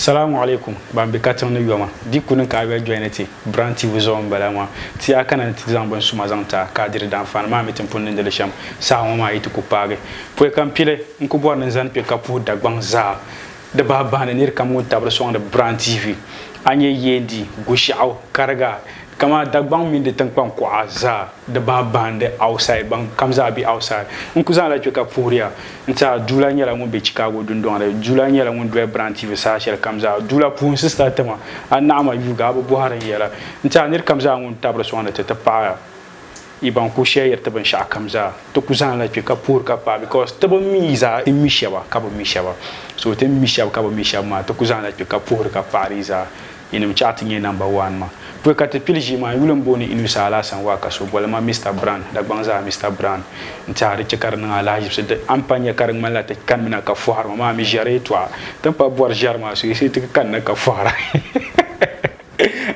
Assalamu alaikum. Bambi katon no yoma. Di kunu ka we joinete. Branti wuzo mbala ma. Ti akana ti zambo suma zanta kadir dan fan ma mitin punnin de sham. Sa ma itu ku page. Poe kam pile nku bo nan zan pe kapu dagbang za. De baba na nir kam tabra so de Brand TV. Anye yendi gushao karga. Kama dagbang min de tankpan ko aza de baba de outside bang kamza bi outside. Nku zan la ka puria. Nta dula nyala mun be Chicago dundon re. Dula nyala mun do Brand TV sa shel kamza. Dula pun sister tema. Anama yuga bo haran yela. Nta nir kamza mun tabra so de ta pa. Iban ku share ta ban sha kamza. To ku zan la ka pur ka pa because ta ban miza mishaba ka bo mishaba. So te mishaba ka bo mishaba ma to ku zan la ka pur ka pariza. Inem chatting number 1 ma. Pour que tu piliji ma yulum boni inu sala san waka so bolma Mr Brand da banza Mr Brand ntari ci karna ala yibse de ampanya karang mala te kan mina ka foire ma mi gérer toi tant pas boire germa so c'est te kan ka foire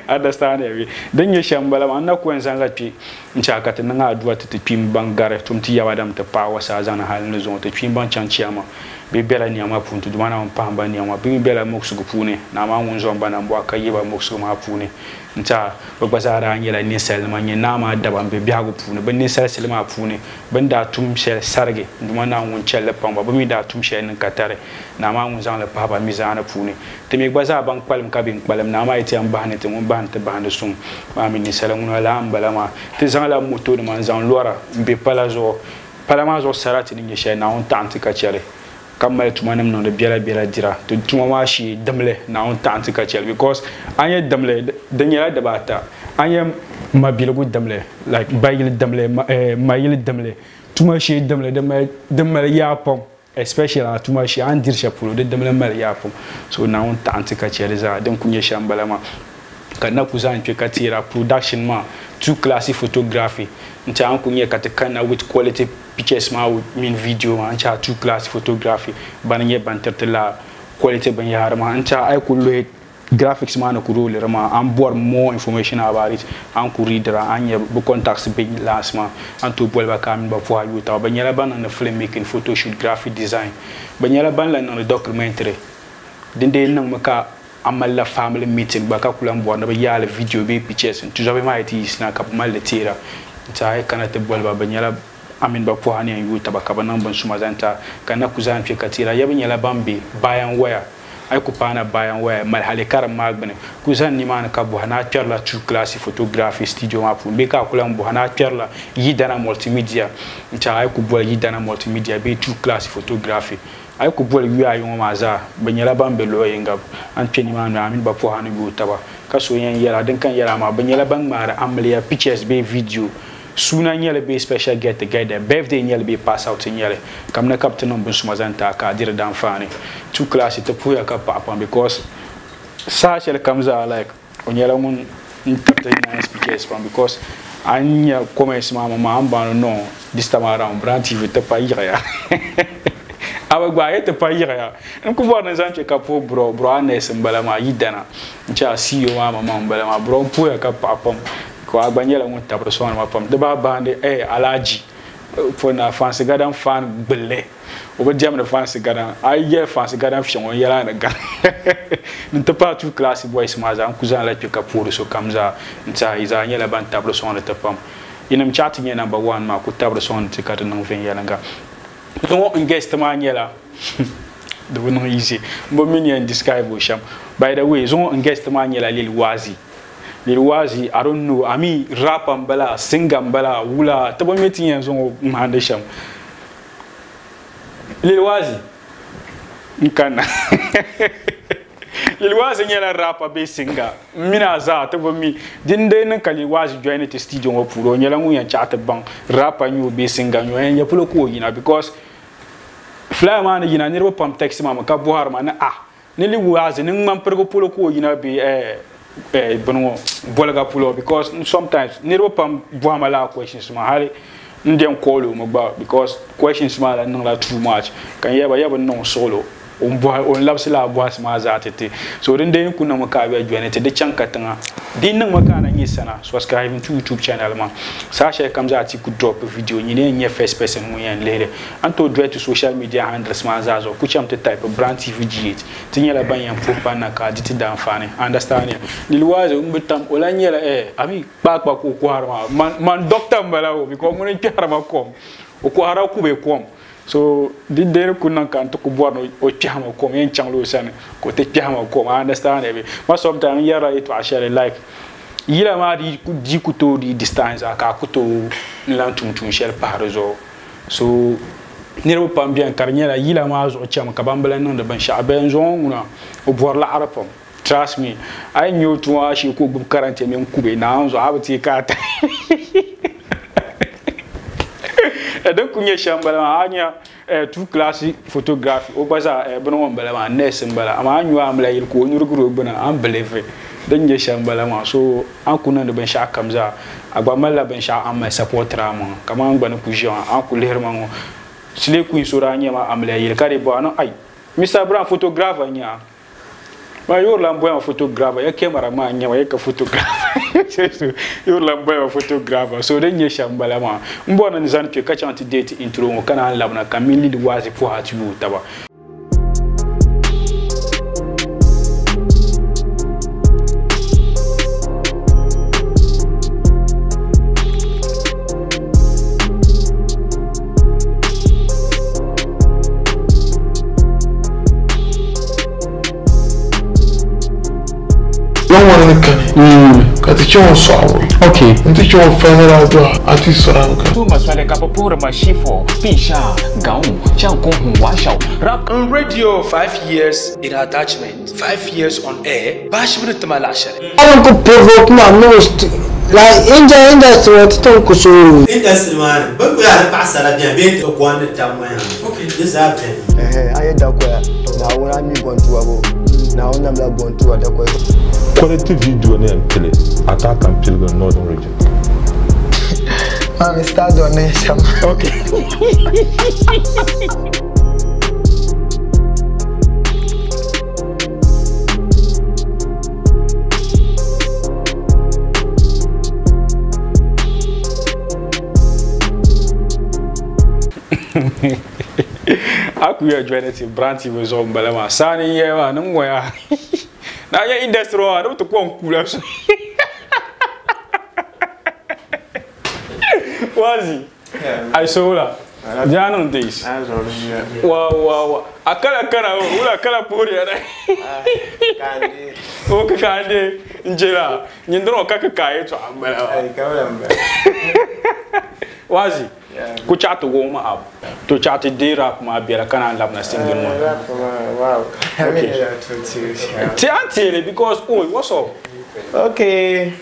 understand every dan ye shambala ma na ko en san lapi nchaka te nga adwa te pim bangare tum ti yawadam te pa wasa zana hal no zon te pim ban chanchiama be bela ni ama puntu dumana on pamba ni ama be bela moksu go pune na ma won zon bana mbo aka yeba moksu ma pune nta bazara anyela ni selma ni na ma daba be biago pune ban ni selma pune ban da tum shel sarge dumana won chelle pamba ba mi da tum shel nin katare na ma won zan le papa mi zana pune te me baza ban kwalm ka bin kwalm na ma ite am bahne te mun bahne te bahne sum ma mi ni selma la ambala ma te zan la moto de man zan lora be palazo palamazo sarati ni shel na on tanti ka chere kamal tumanam no de biela dira to tuma ma shi damle na on tanti ka chel because anye damle danyela de bata anye mabilgu damle like bayil damle mayil damle tuma shi damle damle ya pom especially tuma shi an dirsha pulo de damle mal ya pom so na on tanti ka chel za den kunye shambala ma kana kuzan pe katira production ma two classic photography nta an kunye katakana with quality pictures ma with min video ma nta two classic photography bananye bantertela quality ban yar ma nta ay kullu graphics ma na kurule ma an bor more information about it an kuridra an ye bu contacts be last ma an to bolba kam ba fo ayu ta banyala ban na filmmaking photo shoot graphic design banyala ban la na documentary dinde nan maka amala family meeting baka kulam bonda ba yala video be pictures tu jabe ma iti sna kap mal de tira ta kana te bolba banyala amin ba pohani an yuta baka banan ban suma zanta kana kuzan fi katira ya banyala bambe bayan waya ay ku pana bayan waya mal halikar magbane kuzan ni man ka buhana perla tu class photography studio ma fu be ka kulam buhana perla yidana multimedia ta ay ku bol yidana multimedia be tu class photography ay ku bol wi ayo maza banyala bambe lo yengab an peni man amin ba pohani yuta ba kaso yen yara den kan yara ma banyala bang mara amlia pictures be video suna nyele be special get together birthday nyele be pass out nyele kamna captain on bun sumazanta ka dir dan fani two class to puya ka papa because sa shel kamza like onyela mun captain nice pictures from because anya comments mama amba no this time around Brand TV te pa ya awa gba te pa ya nku bo na zanche ka po bro anes mbala ma yidana ncha CEO mama mbala ma bro puya ka papa ko agbanyela mun tabro so ma pam de ba bande alaji for na fancy gadan fan belle o be jam na fancy gadan aye fancy gadan fion on yala na ga nta pa tu class boys ma za kuzan la pika pour so kamza nta iza nyela ban tabro so na tapam inam chatting number 1 ma ku tabro so na tikata no fen yala nga so guest ma nyela de wono easy mbo mini en describe o sham by the way so guest ma nyela lil wazi I don't know ami rap ambala sing ambala wula tabo meeting yanzo mhande sham lil wazi nkana lil wazi nyela rap be singa mina za tabo mi dinde nan kali wazi join the studio ngo puro nyela ngu yan chat bang rap nyu be singa nyu en ya pulo ko yina because fly man yina nirbo pam text mama ka bohar man ni lil wazi nin man pergo pulo ko yina be bono bolga pulo because sometimes nirbo pam boama la questions ma hali ndem kolo mo ba because questions ma la nang la too much kan yaba non solo on labs la boas ma za tete so den den kunna mo ka be joine te de chankatanga din nan makana ni sana subscribe to YouTube channel ma Sasha comes out to drop a video ni ne first person mu yan lele anto dread to social media handles ma zazo ku cham to type brand TV G8 tinya la ban yan fu ban na ka diti dan fane understand ni liwaze umbitam olanyela ami ba ko harma man doctor mbala o because mun ti harma kom o ko hara ku be kom so di der kunan kan to ko borno o tiama ko men changlo san ko te tiama ko understand be ma sometimes yara it wa share like yila ma di kuto di distance aka kuto lantum tum share parazo so nirbo pam bien karnyela yila ma zo tiama ka bambala non de ban shaben zo nguna o bor la arapom trust me I knew to wa shi ko gub karante men kube na zo abati ka ta donc kunya shambala anya tout classe photographie au baza bono mbala ma ness mbala ama anyu amla yil ko nyuruguro bana am believe dan je shambala ma so an kunan da ban sha kamza agba malla ban sha am supportra ma kama an bana kujion an kuler ma sile ku insura nya ma amla yil kare bo an ai Mr. Brown photographe nya ma yor lamboy photographe ya camera ma nya wa ka photographe yor lamboy photographe so dan ye shambala ma mbona nzan ke ka chanti date intro mo kana labna kamili di wazi fu hatu taba Okay. Nanti cuma final tu artis orang kan. Tu masuk ke kapur masifo, pisha, gaun, cang kong washau. Rap on radio 5 years in attachment, 5 years on air. Bash minute malashar. Aku provoke most like industry tu kusu. Industry man, baru ada pasar dia bent kuan tamanya. Okay, this happen. Ayah dah kuat. Now when I'm going to abo, now when I'm going to ada kuat. Quality video ni tele attack and kill the northern region. Mami start on this. Okay. Aku ya join the brand TV zo mbalama sani yewa nungwa na ya industry ro to ko nkula so wazi I saw la jana days wow akala ula kala puri ara Kandi. o ka kande njera nyindro ka kai to ambala wazi ku chat go ma ab to chat de rap ma biara kana lab na single mo Wow. Okay. Because what's up? Okay.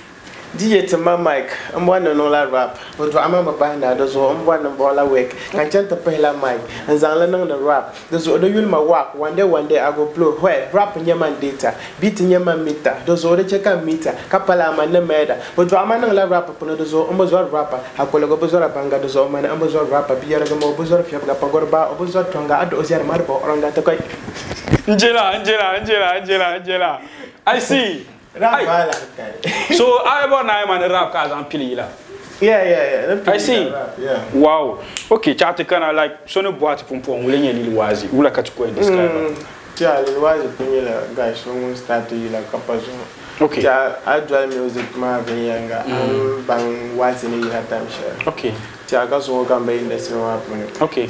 DJ to my mic. I'm one and all rap. But I'm a band that does I'm one and all work. I can't pay la mic. And Zanlan the rap. Those other you my work. One day I go blow. Where rap in your man data. Beat in your man meter. Those other check a meter. Kapala man the murder. But drama no la rap upon those almost all rapper. I call a buzzer banga those all man almost all rapper. Be a more buzzer if you have a pagorba or buzzer tonga. I don't see a marble or on that. Angela. I see. So I ever na man rap cause I'm pilila. Yeah. I see. Yeah. Wow. Okay, chat kana like so no boat pum ulenye liliwazi. Ula katuko describe. Yeah, liliwazi kunyela guys when start to like kapazo. Okay. Yeah, I do music ma benyanga. Bang what's in your time share. Okay. Yeah, cause we can be in the same happen. Okay.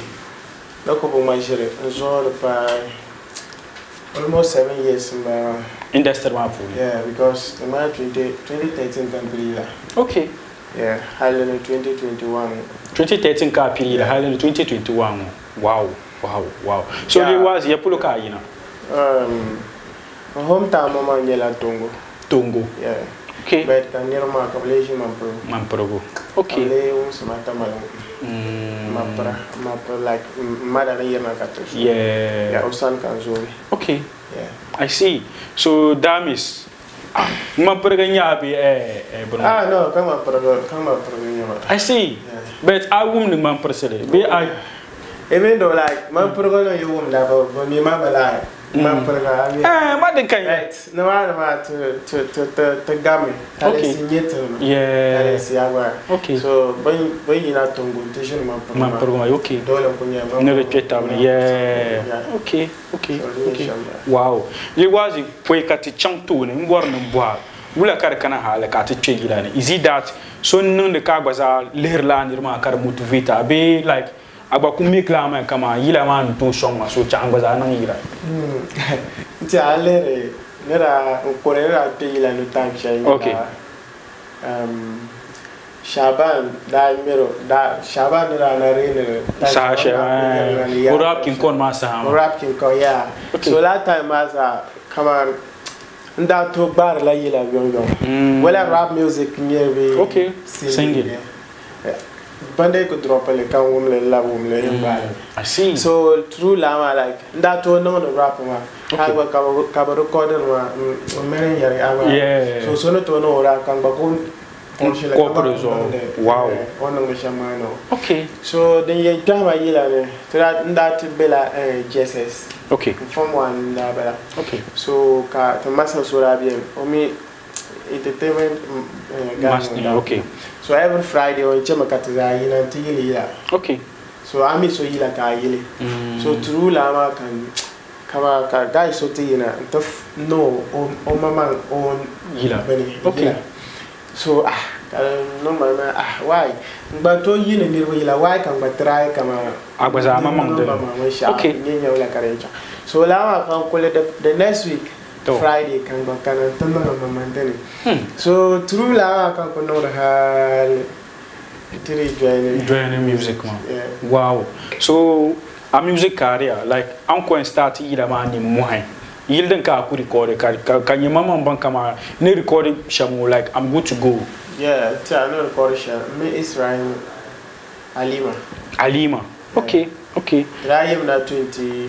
Loko bo majere. Nzo pa almost 7 years in my Industry map. yeah, because in my 2013 country. Okay. Yeah, Highland 2021. 2013 ka pilila Highland 2021. Wow. So Yeah. it was yapulo ka yina. My hometown mama ngela Tongo. Yeah. Okay. But can near my population Mamprogo. Okay. Ale umsumata malu. Mapra like mother year na katos. Yeah. Yeah, Osan Kanzori. Okay. Yeah. I see. So that means Mamproga nyabi bro. No, come up I see. Yeah. But I won't Mamprosele. Be I even though like my program you won't have for me mama like Man perga. What the kind? Right. No one to game. Okay. Yeah. Okay. So when you not tongo tension man perga. Okay. Dole kunya. Never get out. Yeah. Okay. Wow. You was it foi kati chantu ne ngor no boa. Wula kar kana hala ka ta ce gida ne. Is it that so nun da ka gbaza lerla nirma kar motivate be like agba ku make la man kama yila man to song ma so cha gbaza nan yira. Ti alere nera ko nera te yila no time shay. Okay. Shaban da mero da Shaban nera na rene. Sa she. Rap kin kon ma sa. Rap kin ko yeah. So that time asa kama nda to bar la yila yon. Well rap music nyebe. Okay. Singing. Bande ko drop le kan wum le la wum le yamba. I see. So through lama like nda to no rap ma. Ka ba recorder ma meren yari aba. Yeah. So no to no rap kan ba ko wow. Okay. So then you drama yila ne. That bela JSS. Okay. From one da bela. Okay. So ka to masa sura bien. Omi entertainment okay. So every Friday on chama katiza yila ntiyila. Okay. So ami so yila ka yile. So through lama kan kama ka guys so tiyina tof no on mama on yila. Okay. So no mama why but to yile ni yila why kan ba try kama agbaza mama de. Okay. Nyenya wala karencha. So lama kan ko the next week Friday kan ba kan tanda mama ndeni. So through lama kan ko no hal join music man. Yeah. Wow. So a music career like uncle start yila man ni muhay. Yilden ka ku record ka nyama mban kama ne recording shamu like I'm good to go. Yeah, I know record sham. Me Israel Alima. Okay. Okay. I am na 2014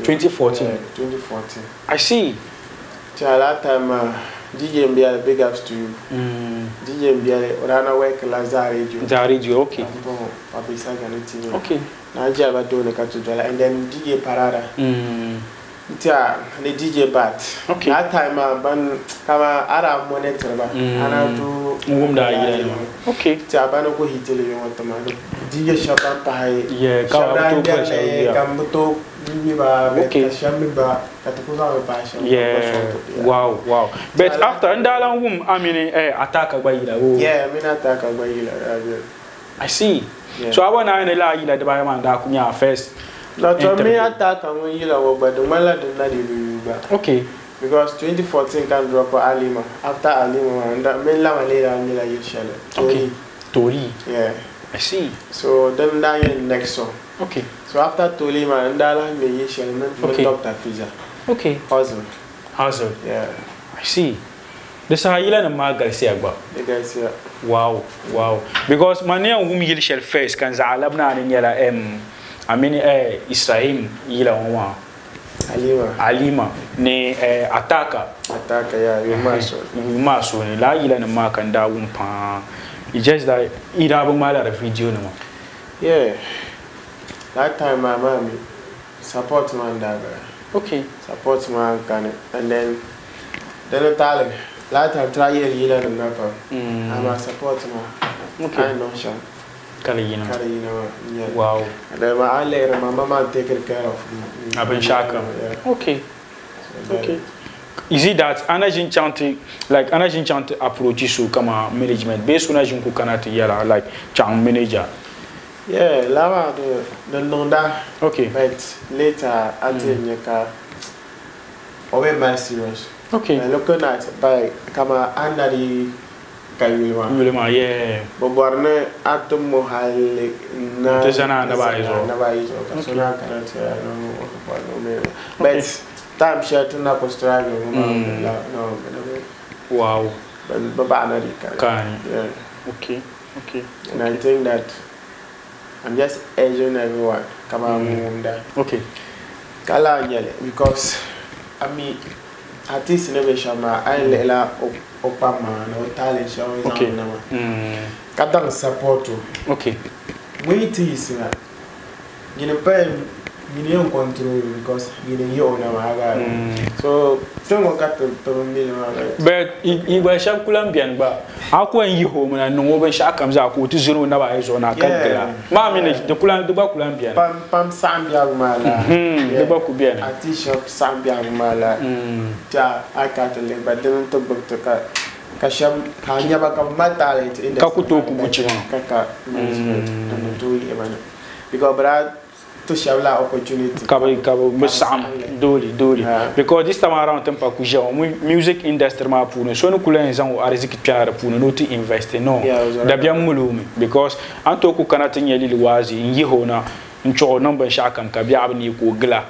2014. Yeah, 2014. I see. Till that time DJ Mbiale, big ups to you. DJ Mbiale, Orana work Lazare. Okay. Okay. Naja Badone Katujala and then DJ Parada. Yeah, the DJ Bat. Okay. That time ban kama ara monitor ba. Ana do ngumda yile. Okay. Tia bano ko hitele yo tama. DJ Shaban pa hai. Yeah, ka to pressure ya. Kambuto mi ba beta shami ba katukuza ba sha. Yeah. Wow. But after ndala ngum amini attack ba yila. Yeah, mina attack ba yila. I see. Yeah. So I want to la yila de ba man da kunya first. Not to me attack and when you know, but the mala did not even okay. Because 2014 can drop Alima. After Alima, and that main la Malaya and Mila Yishell. Okay. Tori. Yeah. I see. So then that next song. Okay. So after Tolima and Dala Yishell, and then Dr. Fiza. Okay. Hazel. Yeah. I see. The Sahila and Margaret Siagba. The guys here. Wow. Because my name whom Yishell first can Zalabna and Yala I mean Israel yila wa Alima ne ataka yeah you must ni la yila na makanda wumpa it's just that ira bu mala video no yeah that time my mommy support man that okay support man can and then tell that time try yila na pa I'm a support man okay I know sure Karina. Yeah. Wow. My mama taking care of me. I've been shaka. Yeah. Okay. Okay. Is it that Anajin Chanti like Anajin Chanti approach so kama management based on Anajin Kukanati yala like Chang manager? Yeah, lava the Nonda. Okay. But later until Nyaka over my serious. Okay. And looking at by kama under the Wilma, yeah. Bobarne atom mohale na Tezana na baizo. But time share na postrage no. Wow. But baba na can. Yeah. Okay. And I think that I'm just urging everyone come on okay. Kala nyele because I mean artist innovation ma I lela opama no talent show is okay. Kadang support. Okay. Wait is na. You know pen you don't control because you don't know how. So don't got to me. But he was sharp Colombian, but how can you home and no over shark comes out to zero never is on a cat. Mammy, the Colombian. Pam Sambia Mala. The Bakubian. A t-shirt Sambia Mala. I can't live, but don't talk about the car. Kasham Kanyaba talent in the Kakuto Kubuchima. Kaka because Brad to shabla opportunity. Kabari Sam Doli. Because this time around Tempa Kuja, music industry ma puno. So no kulenza o ariziki piara puno no to invest no. Dabia mulumi because Antoku Kanatin Yali Wazi in Yihona. Ncho number shakam kabia abni ko gla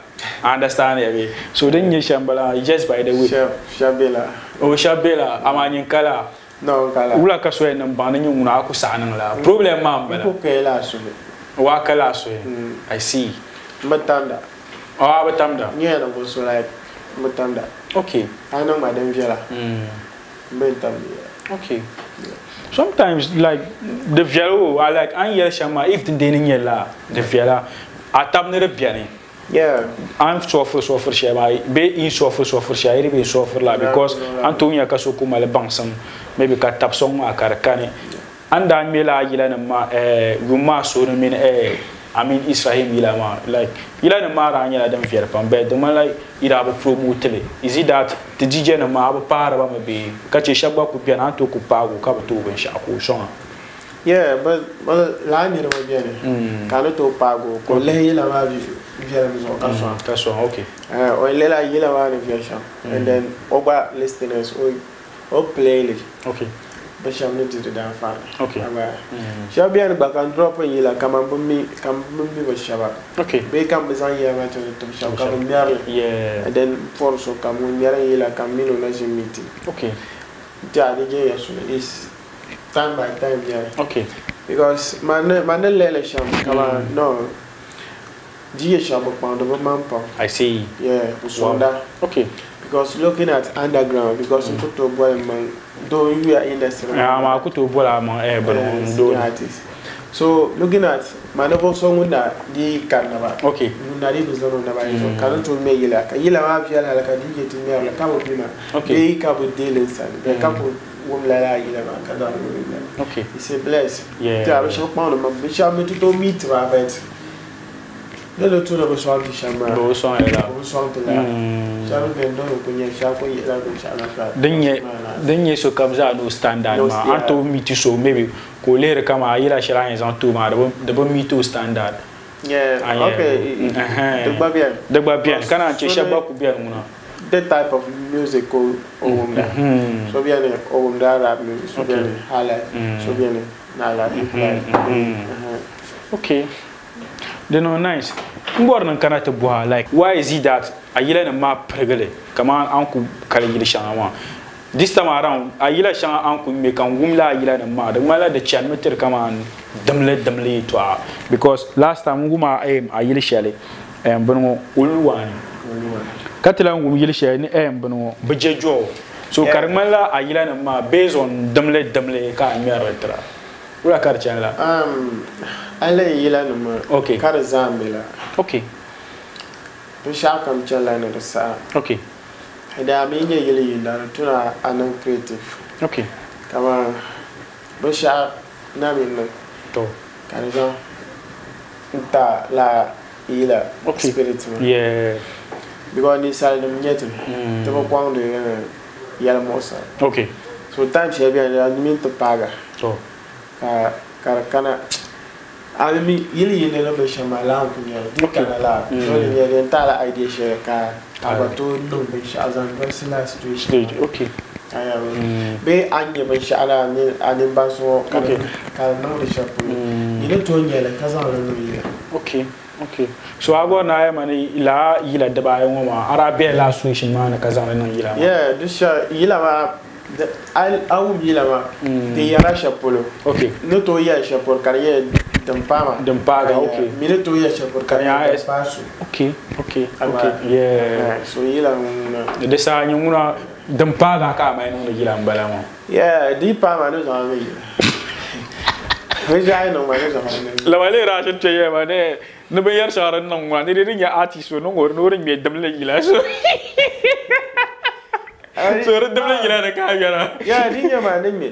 understand ya so then you shambala just by the way shabela amanin kala no kala ula kaso en bana nyuna ko sanan la problem mambala ko kala so wa kala so I see matanda batamda nyena go so like matanda okay I know madam vela matanda okay sometimes like the vialo I like an yel shama if the dining yella the viala atabne de piani yeah I'm suffer shama be in suffer share be suffer la because Antonia kasoko male bansam maybe ka tap song ma karakane anda mela yila na ma yuma so no min I mean Israel yila like yila na ma ra nyala dem fier pam be de man like ira ba promote le is it that the DJ na ma ba para ba be ka che shagba ku pian anto ku pago ka ba to ben sha ko shon yeah but la ni ro bien ka no to pago ko le yila ma bi fier mi ka so okay o le la yila ma ni fier sha and then oba listeners o playlist okay but shall not do the fan. Okay. Shall be a back and drop in you like come me with Shabbat. Okay. They come beside you to shall come nearly. Yeah. And then for so come when you like come in on as you meeting. Okay. The is time by time, yeah. Okay. Because man sham come on no. G Shabbat pound of a man pound. I see. Yeah, wow. Okay. Because looking at underground, because you put to boy man, though you are in the cinema. I could to boy am artist. So looking at Manovo song that the carnival. Okay. Nari was on the Bible. Cannot to me like a yellow mafia like a DJ to me like a couple pina. Okay. They couple dealers and a couple women like yellow. Okay. It's a bless. Yeah. I shall pound them, but shall me to meet Rabbit. No, two of us want to shammer. Those song to then you so comes out no standard ma anto me to so maybe ko lere kama ira shira en zan to ma de bo me to standard yeah okay the babian kana che shaba ku bian muna that type of music ko so bien rap music so bien hala so bien nala okay they know nice ngornan kana ta buha like why is it that ayila na ma pregale kama anku kala yila shama this time around ayila shama anku me kan gumla ayila na ma da mala da chan meter kama damle to because last time nguma ayila shale bano ulwani katila ngum yila shale ni bano bejejo so karmala ayila na ma based on damle ka amira ula karchala ale yila na ma okay kar zambila okay to shakam chala na sa okay da me nye yili yila tuna anan creative okay kama do sha na min to kanza nta la yila spirit yeah because ni sal dum nyete to ko kwang de yala mosa okay so time she be and min to paga so kana alimi yili yene no be shama la kunya dukana la so ni yele ntala idea share ka abato no be shazan personal situation okay aya be anye be shala ni anin baso ka no de shapu ni no to nyele kaza no yile okay so ago na ya mani ila yila da bayan wa arabe la situation ma na kaza no yila yeah this yila ma au yila ma de yara shapolo okay no to ya shapol kariye Dampaga, okay. Minuto ya shapur kanya espaço. Okay. Yeah. So yila de sa nyuna dampaga ka mai no yila mbala mo. Yeah, di pa ma no zama yi. We jai no ma no zama. La wale ra shin teye ma ne no be yar shara no ma ni ring ya artist no ngor no ring me dam la gila so ring dam la gila na ka gara yeah dinya ma me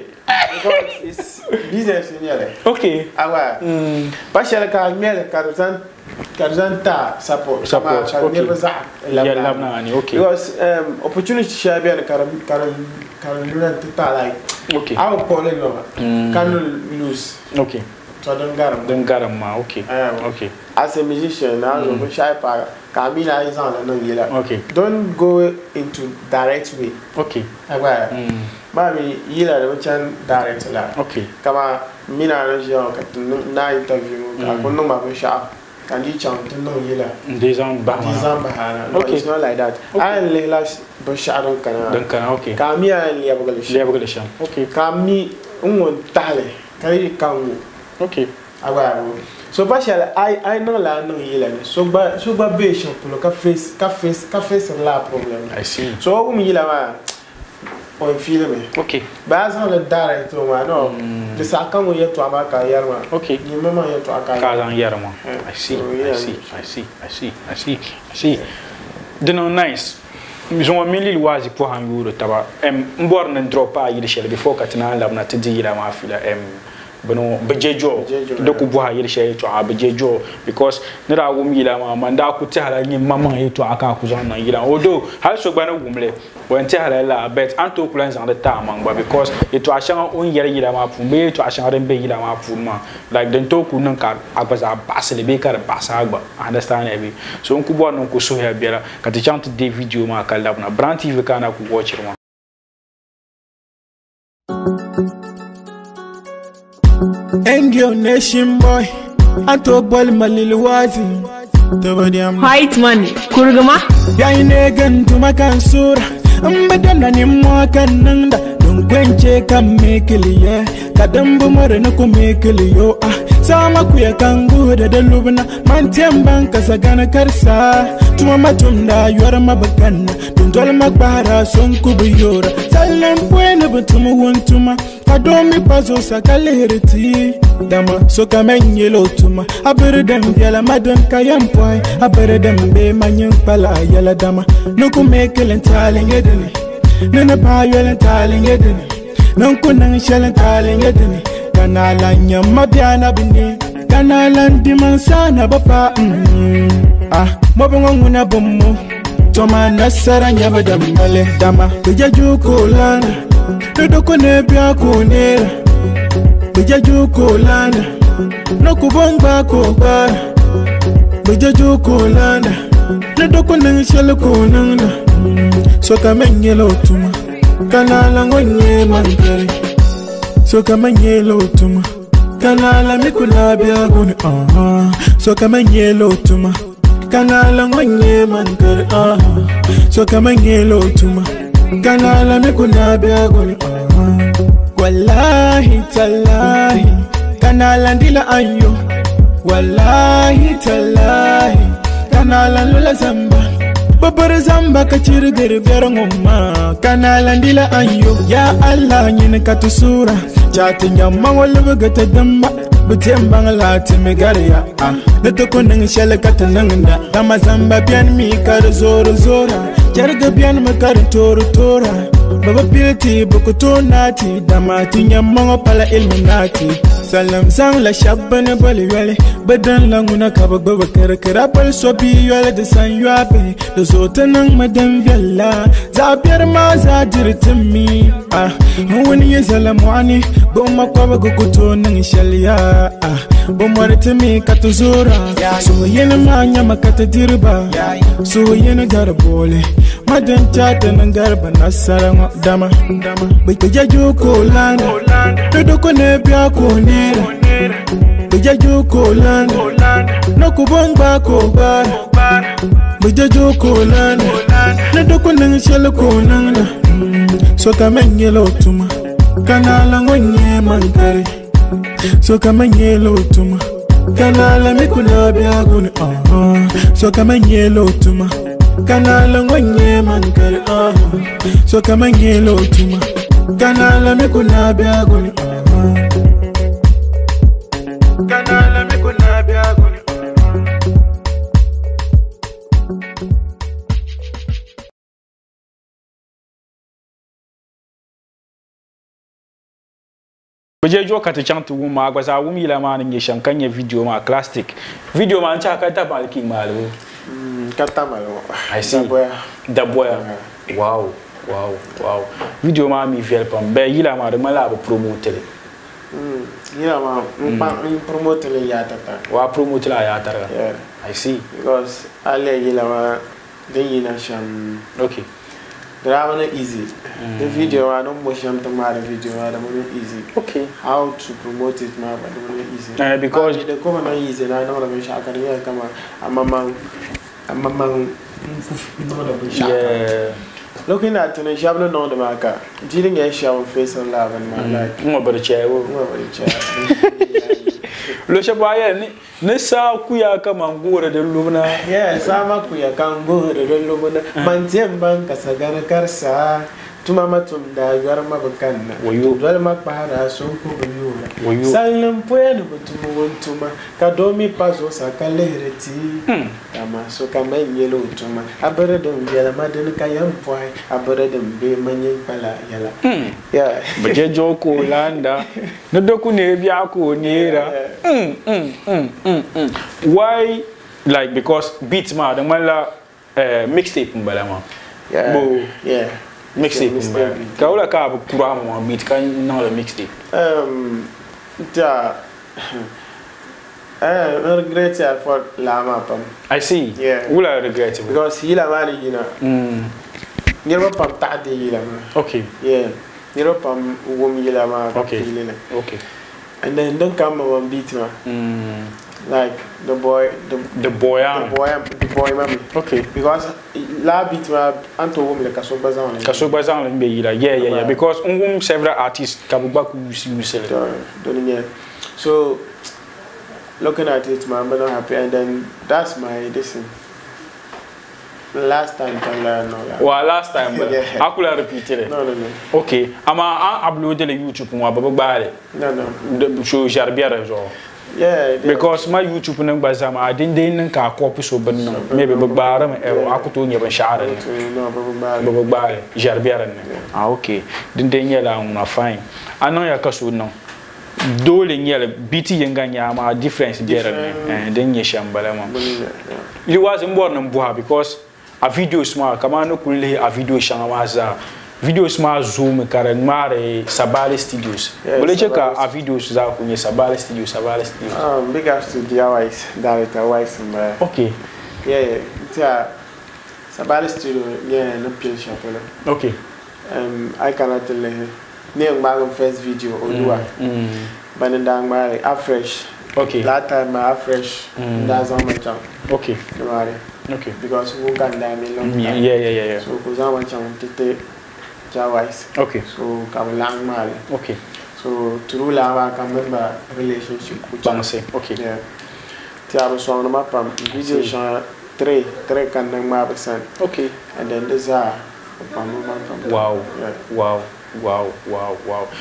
because it's business in here okay awa pasha ka mel karzan ta support okay ya labna ani okay because opportunity shabe and karan ta like okay our calling can lose okay so don't garam ma okay okay as a musician I go shy pa Kamila is on no yela okay don't go into direct way okay awa mami yela da wancan direct la okay kama mina region ka na interview ka kunno ma ko sha kan di chant no yela December no it's not like that I last basharon kana okay kamia liabogalisha okay kami unwon tale kai kanwo okay awa so partial I know la no yela so ba be shop lo ka face la problem I see so yela ma on film okay base on le direct ma no de sa kan wo yeto amaka yarma okay ni mama yeto aka kazan yarma I see dino nice Mizon mili wazi po hanguro taba mbor na drop a yiri shele before katina labna tidi yira ma fila bono bejejo do ku buha yiri shele to a bejejo because nira wum yila ma manda ku tala ni mama yeto aka ku zon na yila odo hal so gba na wumle won tala la bet anto plans on the time ba because yeto ashanga on yira ma pu be to ashanga den be yila ma pu ma like den to ku nan ka agbaza basele be ka basa agba understand every so on ku bo non ku so ya biara ka ti chant de video ma ka labna brand tv kana ku watch one Engyo nation boy Anto bol malilwazi Tabadiam White man kurguma Yaine gantu makan sura Mbadana ni mwaka nanda Dungwenche kamekiliye Kadambu mare nuku mekiliyo Sama kuya kangu da lubna Mantiamban kasagana karsa Tuma matumda yuara mabagana Dundol magbara sonkubu yora Salem pwene butumu wuntuma Kadomi pazo sakale heriti Dama soka menyelo tuma Abiridem yala madan kayampoy Abiridem be manyang pala yala dama Nuku mekelen tali ngedini Nana pa yelen tali ngedini Nunku nang shelen tali ngedini Kanala nyama biana bini Kanala ndiman sana bapa Mobongo nguna bomo Toma nasara nyama dambale Dama kuja kulana Doko nebya kunera Bija kulana Nokubongba kuba Bija kulana Doko nangishele kunana Soka menyelo tuma Kanala ngonye mangere Soka menyelo tuma Kanala mikulabya kuni Soka menyelo tuma Kanala ngonye mangere Soka menyelo tuma Kanala mikuna biagoni Wallahi tallahi Kanala ndila ayo Wallahi tallahi Kanala lula zamba Babbar zamba kachiri geribera ngoma Kanala ndila ayo Ya Allah nyine katusura Chati nyama walubagata damba Butembang lati megariya Natoko nang shele kata nangda Dama zamba bian mi kar zora zora Jarga bian makar tora tora Baba pilti bukuto nati Damati nyammango pala ilminati Salam sang la shabane bali wale Badan languna kabag baba kara pal sobi wale de san yuabe De zota nang madam vyalla Zabir ma za diritimi Wani yezala mwani Buma kwaba gukuto nang shalia Bumaritimi katuzura So yena manya makata dirba So yena garabole Madan chata nang garba nasara dama Bija juko landa Dodoko nebya kunera Bija juko landa Nokubongba kubara Bija juko landa Dodoko nang shele kunanga Soka menyelo tuma Kanala ngonye mangare Soka menyelo tuma Kanala mikulabya kuni Soka menyelo tuma Kanala ngonye mangare Soka menyelo tuma Kanala mikuna biagoni Kanala mikuna biagoni Beje jo ka te chantu ma gwa za wumi la ma ni shan kan ye video ma classic video ma ncha ka ta ba ki ma lo kata malo I see da boya wow video ma mi vel pam be yila ma de ma la ba promoter yila ma promoter le ya tata wa promoter la ya tara yeah I see because ale yila ma then yina sham okay that one easy the video I don't motion to my video that one easy okay how to promote it now but that one easy because the come on easy I know the shaka yeah come on I'm yeah looking at the Shabno no the marker. Didn't get shower face on love and my like. Mo bari chair. Lo shabaya ne sa kuya kama ngore de lumna. Yeah, sama kuya kama ngore de lumna. Mantem banka sagana karsa. Tumama tumda garma bakanna. Dole makpara so ko biyo. Salam pueno tuma kadomi paso sakalereti. Kama so kama yelo tuma. Abere dem yela madin kayam poi. Abere dem be manyin pala yela. Yeah. Beje joko landa. No doku ne bia ko nera. Why like because beats ma the mala mixtape mbala ma. Yeah. Yeah. Mixtape kaula ka kura mo beat kan na la mixtape I regret it for lama pam I see yeah ula regret because he la mani gina nirba pam ta de yila ma okay yeah nirba pam wum yila ma okay okay and then don't come on beat ma like the boy mommy okay because la beat ma anto wum le kaso bazan be yila yeah because several artists kabuba ku use don't yeah so looking at it man I'm not happy and then that's my listen last time last time I could repeat it no okay ama upload the YouTube mo babagba no show jarbiara jo yeah because my YouTube nang bazama I didn't ka copy so ben no maybe bagbara me akuto nye ban shaara no babagba jarbiara okay didn't yela una fine anan ya kaso no dole nyele biti yenga nyama difference there and then ye shambala ma it was important mbuha because a video small kama no kulle a video shangamaza video small zoom karen mare Sabale Studios wole cheka a video za kunye Sabale Studios big ups to the wise director wise okay yeah Sabale Studio yeah no pin shop okay I cannot tell you near my first video Odua Banandang Mari afresh okay that time I afresh that's on my channel okay okay because who can damn yeah so cuz on my channel tete jawise okay so Kabalang Mari okay so through lava can remember relationship with okay yeah tiabo song ma pam video sha 3 kan nang ma percent okay and then this wow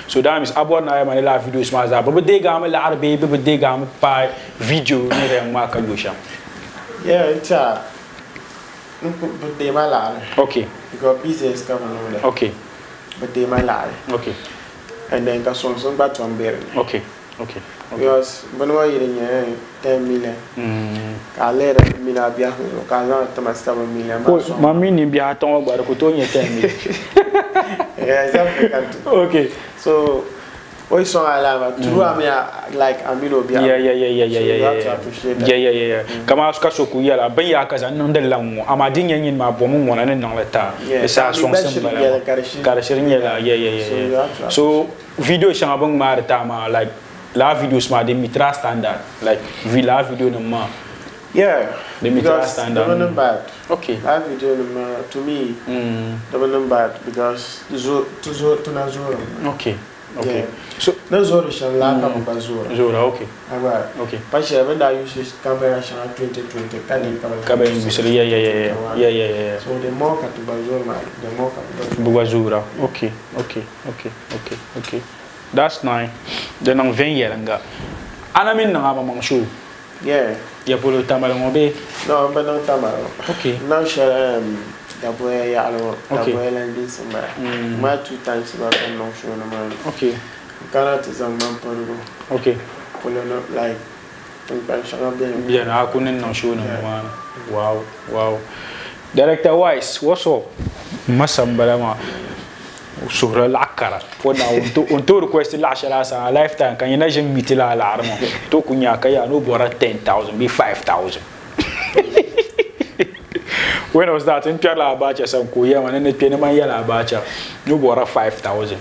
so that means about na ma la video sma za ba de ga ma la arbe ba de ga ma pa video ne re ma ka yosha yeah it's but they ma la okay because business come on okay but they ma la okay and then ka song ba tomber okay because bonwa yire 10 million ka lera mina bia ka za ta masta million ma mini bia ton gba ko to nye 10 million yeah exactly okay so oi song alama true am like amino bia yeah kama suka soku yala ban ya kaza nan da lanwo amma din yanyin ma bomun wona nan nan lata sa song sem bala karshirin yala yeah so video shanga bang ma ta ma like la video sma de mitra standard like la video no ma the mitra standard no bad okay la video no to me no bad because to na zoro okay yeah. So no zoro shan la ka ba zoro okay agora okay pa she when I use camera shan 2020 kan ka ba misali yeah so the more ka to ba zoro the more ka ba zoro okay that's nice then on 20 years nga ana min nga ma show yeah ya polo tamalo ngobe no but no tamalo okay now she da boy ya alo da boy lan this ma 2 times ba no show no man okay Cannot is a man polo. Okay. Polo no like bien I couldn't know show no man. Wow. Director Wise, what's up? Masambala ma. Sobre la cara. For now on to request la a lifetime can you imagine meet la alarm. To kunya kaya no bora 10,000 be 5,000. When I was that in Pierre Abacha some kuya and then the man yellow abacha no bora 5,000.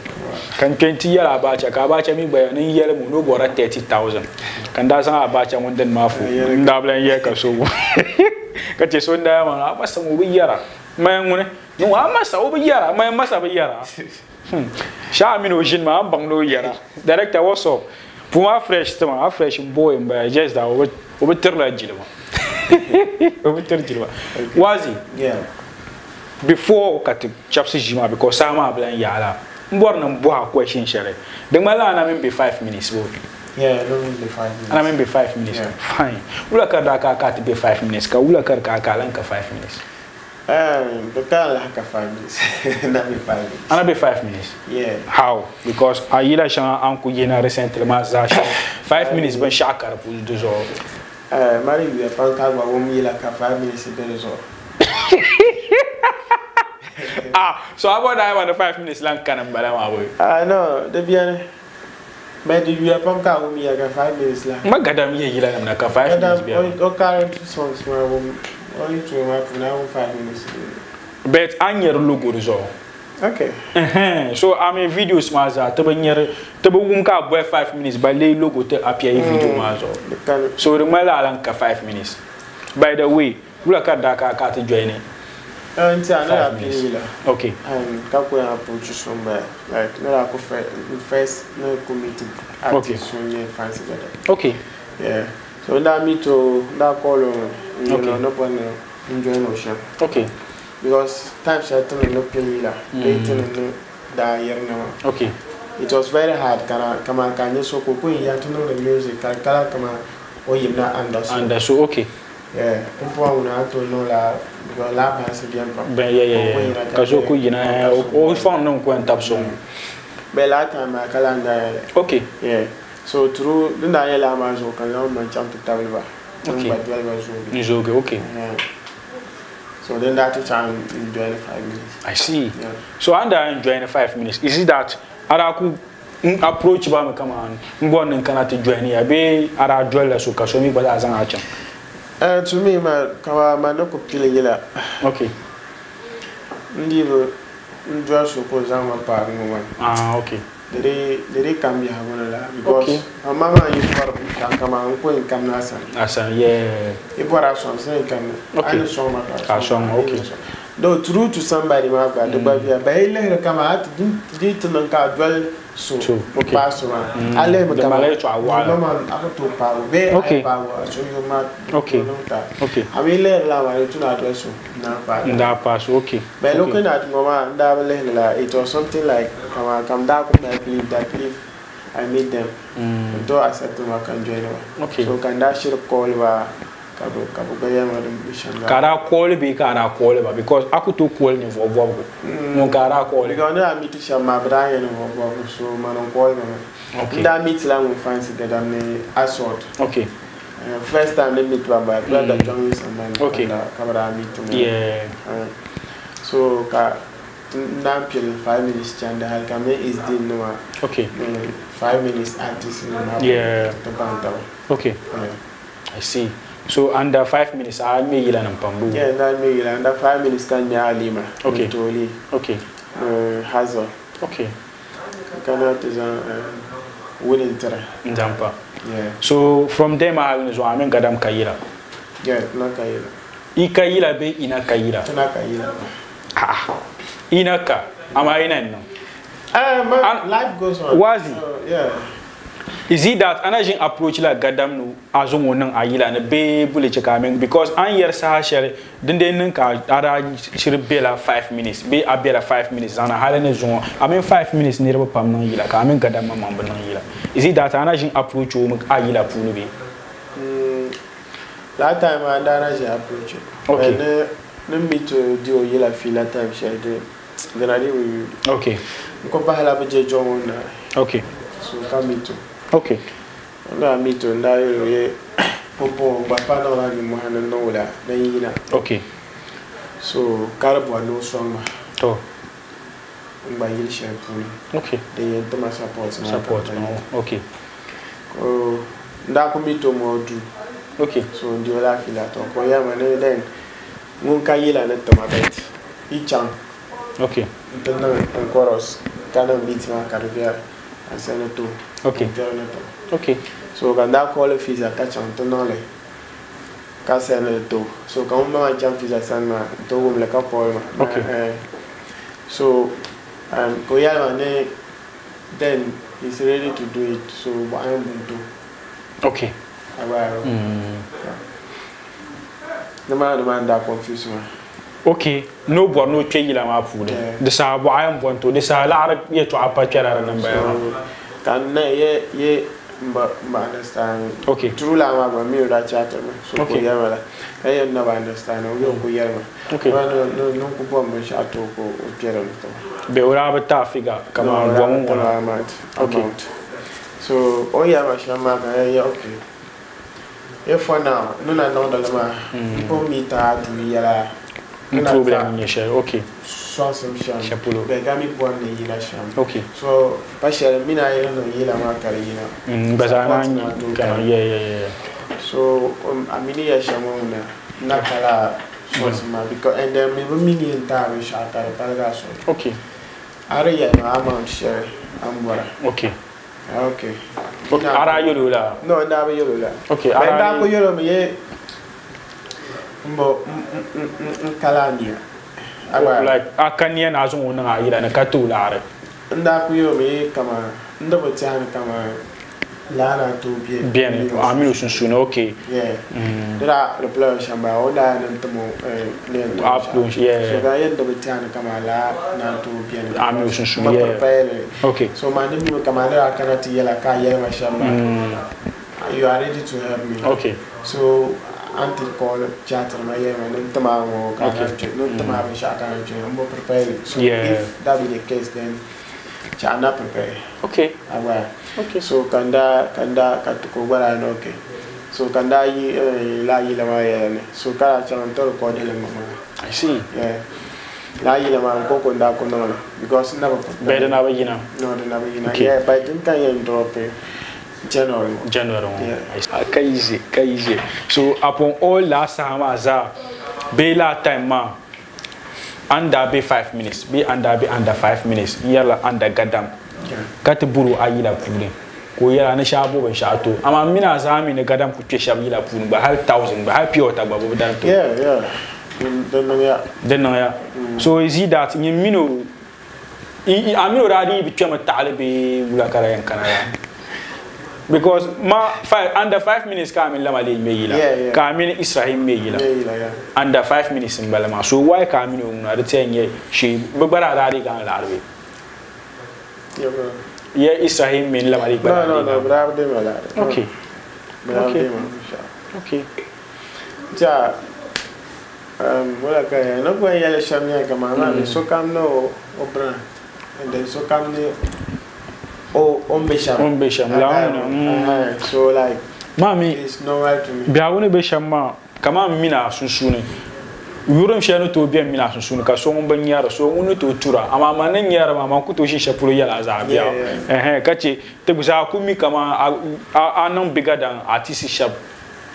Can 20 yellow abacha kabacha me by an yellow no bora 30,000. Can that's an abacha one then mafu double yeka so. Kat je so nda man abasa mo bi yara. Man ngone no amasa o bi yara man masa bi yara. Sha mi no jin ma bang no yara. Director what's up? Pour moi fresh tama fresh boy mba just that o bi terla jilwa. Wazi, yeah. Before kat chapsi jima because sama blan yala. Mbor na mbo question share. The mala na me be 5 minutes bo. Yeah, don't be 5 minutes. And I be 5 minutes. Yeah. Fine. Ula ka da ka be 5 minutes. Ka ula ka lan ka 5 minutes. The car like 5 minutes. Not be 5 minutes. And I be 5 minutes. Yeah. How? Because ayila shanga anku yena recently ma za 5 minutes ben shakara pour 2 heures. Mari we panka wa womi la ka 5 minutes de rezo. So about that one 5 minutes lang kana mbala ma boy. No, de bien. Mais de we panka womi la ka 5 minutes la. Magadam ye yila na ka 5 minutes bia. O current songs ma womi only to ma na 5 minutes. But anyer logo rezo. Okay. So I mean videos ma za to wum ka boy 5 minutes by lay logo to appear video ma zo. So the mala lan ka 5 minutes. By the way, ula ka da ka to join it. Until another period. Okay. And kako ya approach somewhere like no like first no committee artists when you fancy together. Okay. Yeah. So that me to that call you know no one enjoy motion. Okay. Because times I turn no pillar, later no that year now. Okay. It was very hard. Can you so cool? You have to know the music. Can or you not understand. Understood. Okay. Yeah. People want to know la because la has again. Yeah. Kaso ku yina o found no ko tap song. But last time I calendar. Okay. Yeah. So through the Nayela Mazo can now mention to Taliba. Okay. Nizoge. Okay. Yeah. So then that time enjoy 5 minutes. I see. Yeah. So under enjoying 5 minutes, is it that Araku approach ba me come on mbon nkan to join ya be ara dwell so ka so mi bala azan acha. To me ma kawa ma no ko pile yela. Okay. Ndivo njwa so ko zama pa ngwa. Okay. Dere cambia la because mama you for kama nko income na asan yeah. E bora son say income. I so ma ka. Okay. Though true to somebody ma ba de ba bia ba ile kama at di to nka dwell so okay. Pass one. Ale ma kama to awala. Mama to pa be okay. Power so you ma. Okay. Okay. I mean le la wa to na dwell so na pa. Nda pass okay. But looking at mama nda le it was something like come down that believe I meet them. Though I said to my can join. Okay. So can that share call wa kabu gaya madam mission. Kara call be kara call ba because aku to call ni for bobo. Mo kara call. Because na meet Shama Brian for bobo so man on call me. Okay. That meet la we fancy that me assault. Okay. First time they meet Baba brother John and okay. Camera meet. Yeah. So ka Nampil 5 minutes chanda halkame is the no. Okay. 5 minutes artist in yeah. Okay. Yeah. I see. So under 5 minutes I may yila nampambu. Yeah, that may yila under 5 minutes can be alima. Okay. Totally. Okay. Hazel. Okay. Cannot is winning terrain. Ndampa. Yeah. So from them I will so amen gadam kayila. Yeah, na kayila. Ikayila be ina kayila. Tuna kayila. Inaka ama ina no. Life goes on. Wazi. Yeah. Is it that anajin approach la gadam no azon wonan ayila na be bule chekamen because an yer sa shere dende nan ka ara shire bela 5 minutes be abela 5 minutes ana halene zon amen 5 minutes ne reba pam nan yila ka amen gadam man ban nan yila. Is it that anajin approach wo ayila pulu be? That time I anajin approach. Okay. No me to do yila feel that time share then I we okay. Ko bahala be je John. Okay. so kamito. Okay. Nda mito nda yo ye popo bapa na la ni mohana no la na yina. Okay. So karbo no song ma. To. Ngba yil shampoo. Okay. De ye to ma support No. Okay. Oh nda ko mito mo du. Okay. So ndio la fila to ko ya ma ne den ngun ka yila na to ma bet. Ichang. Okay. Tena en chorus kana beat ma karibia asana to. Okay. Okay. So kanda call fees aka chanto nole. Ka sene to. So quand ma jam fees asana to wum le ka Paul ma. Okay. So Koyama ne then he's ready to do it. So I am going to. Okay. The man that confused me. Okay, no one no change la ma fu de. De sa bo I am going to. De sa la ye to apa kera na number. Can ye but understand. Okay. True la ma me that chat me. So Koyama la. I never understand. O yo Koyama. Okay. No ko bo me chat ko kera to. Be ora ba ta figa kama bon wona. Okay. So Oyama shama ka okay. If for now, no ma. People meet her to yala. No problem ni share. Okay. So some sham. Chapulo. Be gami bon ni yila sham. Okay. So pasha mina yela no yila ma kare yina. Bazana ni kana yeah. So amini ya shamu na kala so ma because and then me mini enta we shaka kala so. Okay. Are ya no amount share ambora. Okay. Okay. Ara yolo la. No, nda be yolo la. Okay, ara nda ko yolo me ye mbo kalania. Like akania na zo wona ayira na katula are. Nda ko yolo me kama nda bo tiana kama lana to bien. Amilo sunsun okay. Yeah. Dra le plan chamba oda na ntmo upload yeah. So ga yenda bo tiana kama la na to bien. Amilo sunsun yeah. Okay. So man ni kama la kana ti yela ka yela chamba. You are ready to help me. Okay. So until call chat ma yema ntma mo ka no ntma be shaka na je mbo prepare. So if that be the case then chana prepare. Okay. Okay. So kanda katuko gwara no okay. So kanda yi la ma yene. So kala chan to ko de le mama. I see. Yeah. La yi ma ko ko nda ko no because never better na be yina. No, de na be yina. Yeah, but then can you drop January. Yeah. Kaize. So upon all last time aza be la time ma under be 5 minutes. Be under 5 minutes. Yala under gadam. Kati buru ayila pule. Ko yala na shabo ben shato. Ama mina za mi ne gadam ku pesha yila pule ba hal 1000 ba hal pure ta ba bo dan to. Yeah. Then ya. So is it that you mino amino radi bi twema talibe wula kara yan kana because under 5 minutes kamin lamale meyila kamin Israel meyila under 5 minutes in balama so why kamin on na retenye she babara radi kan larbe yeah Israel men lamale no bravo de malade okay ja wala kaya no kwa yale shamia kama na so kam no obra and then so kam ne Ombesham so like mami it's normal to me biawone besham ma kama mina sunsune yurum shenu to biam mina sunsune ka so ngba nyara so ngunu to tura ama manan nyara ma ku to shisha pulo yala za bia kace te buza ku mi kama anan bigger than artist shop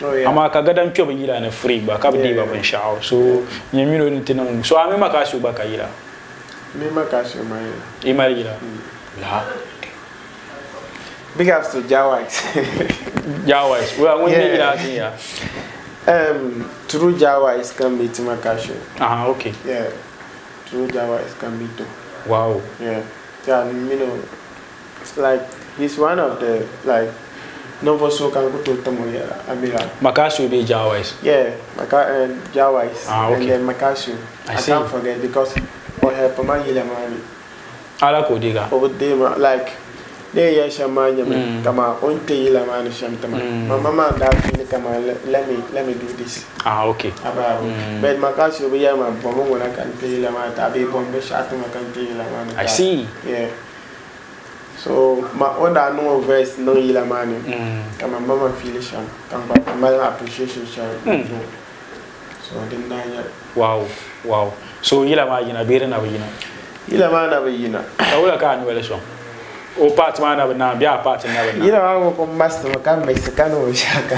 ama ka gadan kyo ban yila na free ba ka bi ba ban sha'aw so nyamiro ni tinan so ami makasu ba ka yila mi makasu mai yila la big ups to Jawais. Jawais. Well, when you get here. True Jawais can be Timakashu. Okay. Yeah. True Jawais can be too. Wow. Yeah. Yeah, you know, like he's one of the like Novo so can go to Tamoya Amira. Makasu be Jawais. Yeah, Jawais. Okay. And then Makasu. I can't forget because for her Pamahila Mani. Ala Kodiga. Over there, like. They ya shamanya kama onte ila manu shamtama mama da fini kama let me do this okay but makasi obi ya ma bomo wala kan te ila ma ta be bombe shatu ma kan te ila manu I see yeah So my other no verse no yila mani. Kama mama feel shan. Kama mama appreciation shan. So then na Wow. So yila ma yina bere na yina. Yila ma na yina. Awula ka anwele so. O part man na bia part na na. Yila wa ko master ka Mexicano shaka.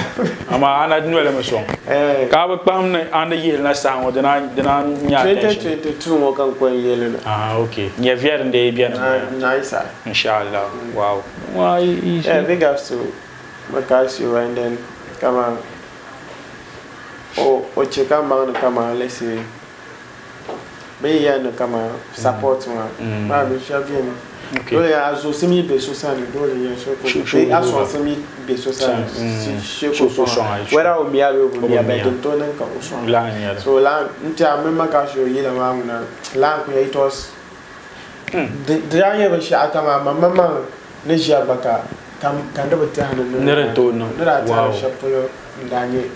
Ama ana nwele me so. Ka ba pam na anda yel na sa wo dena nya attention. 2022 mo kan ko yele na. Okay. Nya vier nde bia na. Nice. Inshallah. Wow. Why big ups to Makasio and then come on. O check out man come on, let's say. Be ya no come on support man. Ma be sure bien. Okay. Do ya azo semi be so san do ya so ko. Be aso semi be so san. Si sheko so. Whether o mi alo o mi abe to nan ka o so. So la ntia me Makasio yela ma na. La ko it was the anya be sha kama mama ne jia baka kan da bata no. Nere to no. Wow. Shapolo ndanye.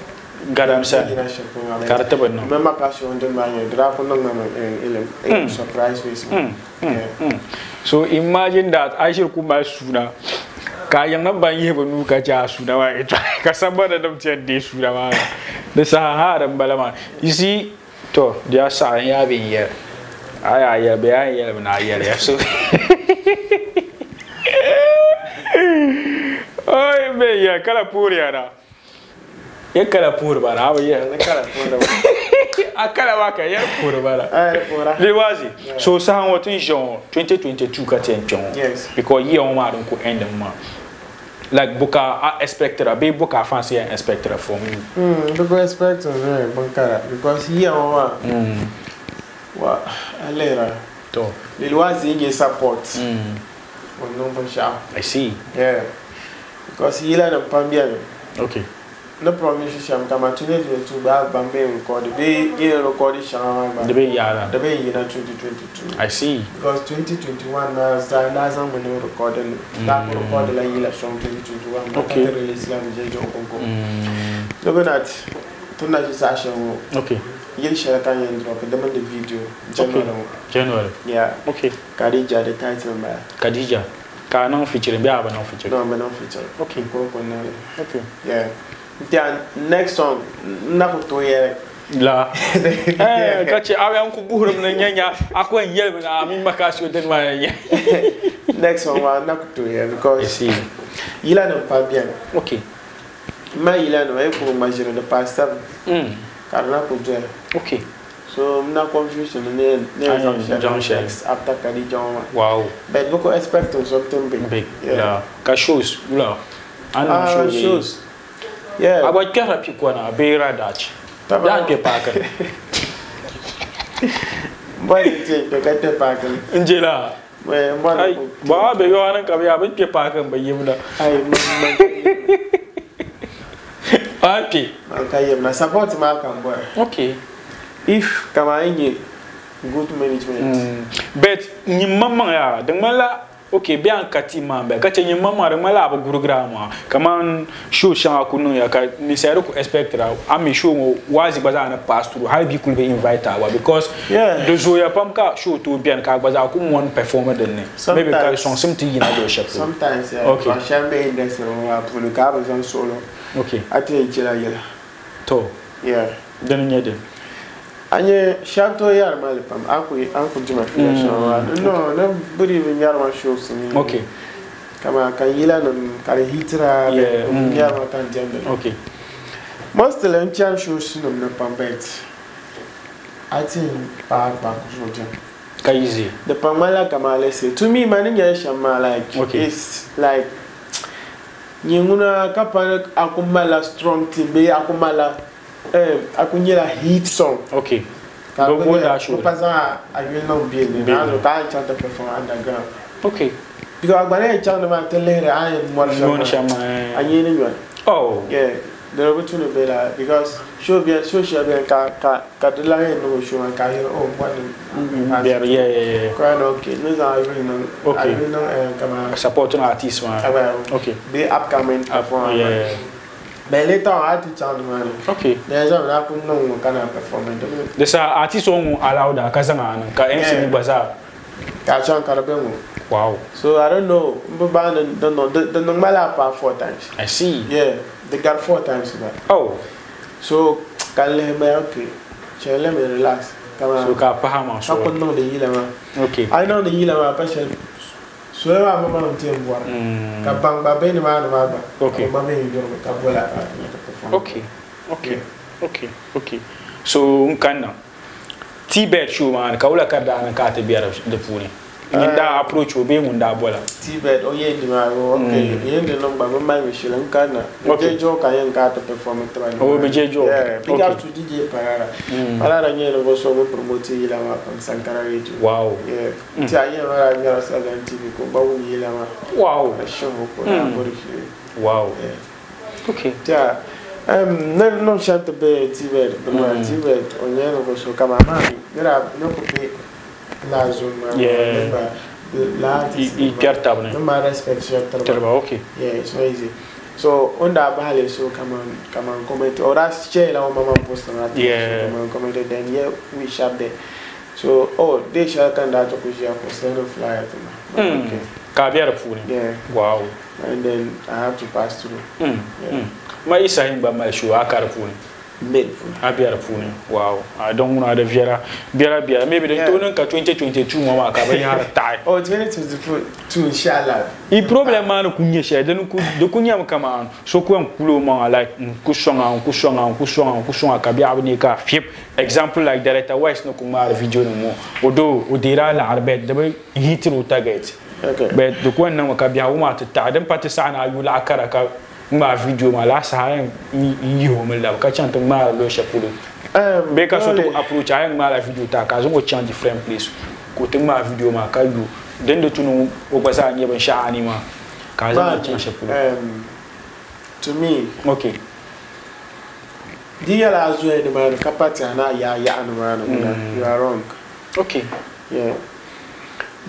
Gadam sa. Karata ba no. Mama Makasio nden ba ye drapo no mama ele surprise face. So imagine that I should kuma suna kayang na banye ba nu ka ja suna wa ita ka samba da dam tiyan de suna ma da sahara balama you see to dia sa ya bin yer aya be aya na yer ya so oi be ya kala puri ara ya kala puri bara awa ya kala puri akala waka ya puri bara le wazi so sa han watin jon 2022 ka ten jon because year on ma don ko end ma like buka expected a be buka fancy expected from you because expected bankara because year on wa alera to le wazi ge support on no sha I see because yila na pambia okay no promise sham kama tunele to ba bambe record be ye record sham ba the be yara the be in 2022 I see because 2021 na zan when recording that record la yila sham 2021 okay release la jeje okonko look at tuna ji session okay yin share kan yin drop the video January yeah okay Khadija the title ba Khadija ka nan feature be aba nan feature no me nan feature okay ko na okay yeah then next song na ko ye la kace awe an ku buhurum na nyanya akwai yelbe na min Makasio den ma nya next song wa na ko ye because see yila no pa bien okay ma yila no e ko imagine the pastor karna ko je okay so na confusion ne junction after Khadija wow but we could expect something big yeah ka shows la an shows yeah aba kera pikwa na be radach dan ke pakan boy je be kate pakan njela we ba be yo anan ka be abin ke pakan ba yimda ai okay man kayem na support ma kan boy okay if kama inye good management but ni mama ya dan mala okay be an kati mamba kace ni mama da mala ba gurgrama kaman show shan akunu ya ka ni sai ku expect ra ami show wazi baza na pass through how be could be invite our because the zo ya pam ka show to be an ka baza ku one performer den ne maybe ka son something you know shop sometimes okay shambe in the so apunu ka ba son solo okay ate jira yela to den nyede anye shanto yar malipam aku jima fiya shawa no na buri bin yar ma shows ni okay kama kan yila nan kare hitra yar ma kan jende okay most luncheon shows no na pambet I think pa kujoja kaizi the pamala kama let's say to me man ya shama like it's like nyinguna kapa akumala strong team be akumala akunyela hit song okay go da show paza I will not be in na lo ka chant perform underground okay because agbare chant ma tele I mo shama anyi ni yon oh yeah the opportunity be la because show ka de la no show ka here oh one yeah quite okay no za I will not kama support an artist man okay be upcoming perform but later on I teach man okay there's a rap no kind of performance there's a artist on allowed ka sanga ka MC baza ka chan ka be mo Wow. So I don't know. Don't know. The normal part 4 times. I see. Yeah, they got 4 times that. Oh. So can let me okay. Let me relax. Come on. So ka pahama so. I know the yilama. Okay. I know the yilama passion. So I'm mama team war. Ka bang ba ben ma ba. Okay. Mama you do ka bola. Okay. Okay. Okay. Okay. So unkanna. Tibet show man ka wala ka da na ka ta biya da funi. Inda approach obe mun da bola. Tibet o yendi ma okay. Yendi no ba mama we shila unkanna. Okay. Jo ka yen ka to perform it. Oh be jo. Yeah. Big up to DJ Parara. Parara nyelo go so mo promote yilama on Sankara Radio. Wow. Yeah. Ti ayen wala nyara sa TV ko ba wu yilama. Wow. Show ko na bori. Wow. Yeah. Okay. Yeah. No chante be Tibet, but Tibet on yellow go so kama mami. Mira no coupé la zone. Yeah. La Ikertabne. No ma respect your Terba. Okay. Yeah, it's not easy. So on that bale so come on comment or that's share la mama post on that. Yeah. Come on comment then yeah we shop there. So they shall can that to kujia for send a flyer to me. Okay. Ka biya funi. Yeah. Wow. And then I have to pass through. Yeah. Ma isa himba ma show akara funi. Mid. Abiara funi. Wow. I don't know the biara. Maybe the tonen ka 2022 mama ka ba ya tie. Oh, 2022 inshallah. I problem man kunye she den ku de kunya am kama so ku am kulo man like kusonga ka biya abni ka fip example like director wise no kuma video no mo odo odira la arbet de hitro target. Okay. But the one na ka biya uma ta den pati sana yu la akara ka ma video ma la sa yi ho me la ka chanta ma lo shapulo be ka so to approach ay ma la video ta ka zo change different place ko te ma video ma ka yu den de tunu o ba sa nye ban sha ani ma ka zo change shapulo to me okay dia la zo e de ma kapati na ya anu ma you are wrong. Okay. Yeah.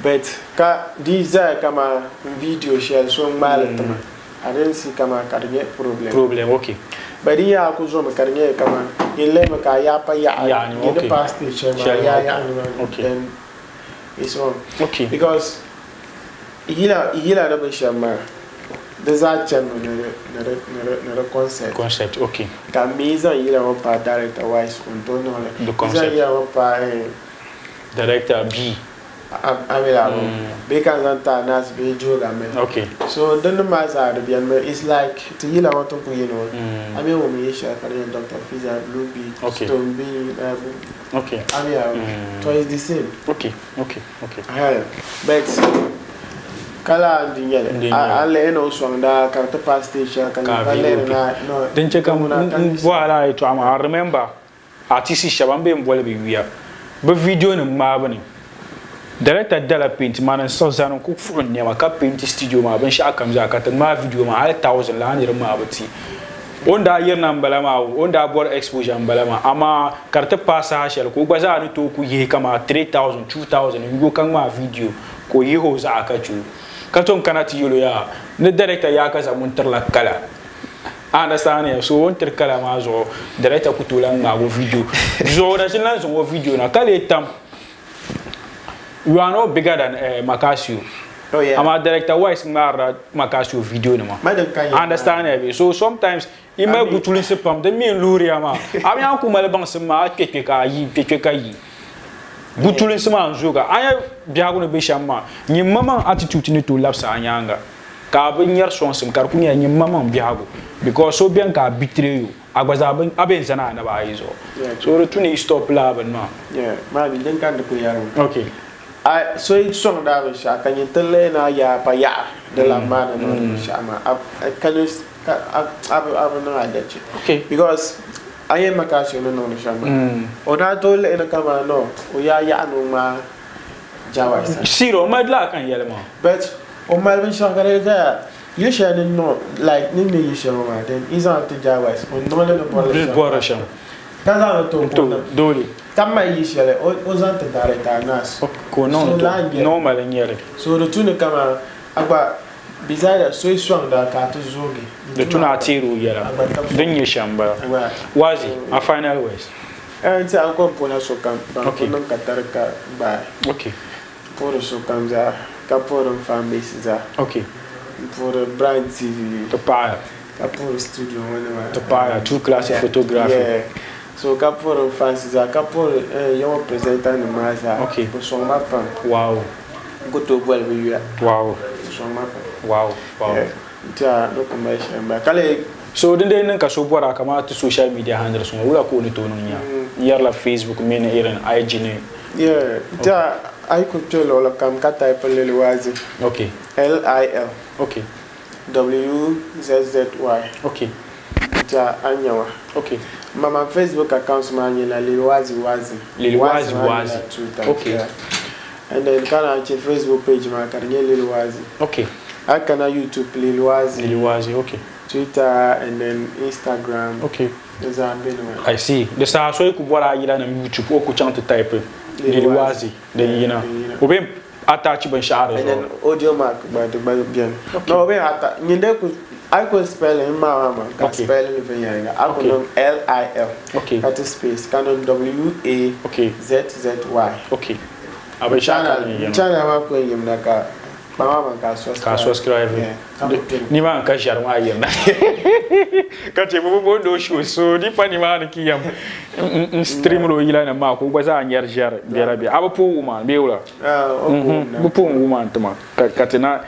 But ka diza kama video share so malatama I didn't see kama karnye problem. Okay. But yeah, I could karnye kama ile maka ya pa ya in the past share ya okay. Then it's wrong. Okay. Because ila na bishama there's a channel na concept. Okay. Kamiza ila wapa director wise untono the concept. Ila wapa director B. Because Nas be joga man. Okay. So then the master it's like to you want to you know. I mean when we share Dr. Fiza Blue Beat, okay. Stone B, okay. I mean so it's the same. Okay. But kala ndinyele ale no swanga karta past station kan ale na no den check am voilà et I remember artist shabambe mbole be wiya be video ni mabani director dala paint man so zanu ku furu ne ma ka paint studio ma ban sha kam za ka ta ma video ma al 1000 la ni ma abati onda yer na mbalama onda bor exposure mbalama ama karta passa hashel ko gbaza ni to ku yi kama 3000 2000 ngo kan ma video ko yi ho za aka chu katon kanati yolo ya ne director ya ka za mun tarla kala understand so on ter kala ma zo director ku tulan ma go video zo da silan zo video na kale tam you are no bigger than Makasio. Oh yeah. I'm a director wise Makasio video no ma. Understand so sometimes he may go to listen pam the me luri ama. Ami an ku male bang sema keke ka yi. Gutulin sema nzuga. Aya biago no be shama. Ni mama attitude ni to lapsa anyanga. Ka be nyer sonsim kar ku ni mama biago because so bien ka betray you. Agbaza aben zana na ba izo. So retuni stop lab ma. Yeah, man den kan de ku yaro. Okay. I so it's song that we shall can you tell na ya pa ya de la man no shama can you I no adage okay because I am Makasio no shama ona tole ina kama no o ya no ma jawa siro madla kan yele ma but o malvin shangare da you share no like ni me you share ma then is on to jawa o no le no bora sham kaza to dole kama yishele ozante director nas ko non normal nyere so the tune kama agba bizarre so iswang da ka to zoge the tune atiru yera den ye shamba wazi a final ways and I go pona so kam ba ko non katarka ba okay for so kam za Kapor fan base za. Okay. For Brand TV. To pa. Kapor studio whatever. To pa 2 classic photography. Yeah. So Kapor fans za Kapor young presenter ni maza. Okay. So ma fan. Wow. Go to bol we ya. Wow. So ma fan. Wow. Ja no commercial ba. Kale so dinde nan ka so bora kama to social media handles so wala ko ni to no nya. Yar la Facebook men irin IG ne. Yeah. Ja I could tell all kam ka type Lilwazi. Okay. LIL. Okay. WZZY. Okay. Ja anyawa. Okay. Mama Facebook account manje la Lilwazi Wazi. Lilwazi Wazi. Okay. Yeah. And then kana Facebook page ma karnye Lilwazi. Okay. I can YouTube Lilwazi. Lilwazi, okay. Twitter and then Instagram. Okay. I see. The star so you could bora yila na YouTube o ku chant type Lilwazi. Then you know. Obe attach ben share. And then audio mark by bien. No obe ata nyinde ku I could spell in mama. Can spell in the I could know LIL. Okay. That is space. Canon WAZZY. Okay. Abe chana ma ko yim naka. Mama ka subscribe. Ni ma ka share ma yim na. Ka te bo do show so ni pa ni ma na kiyam. Stream ro yila na ma ko ba za anyar jar biara bi. Aba po woman be wala. Bu po woman tuma. Ka te na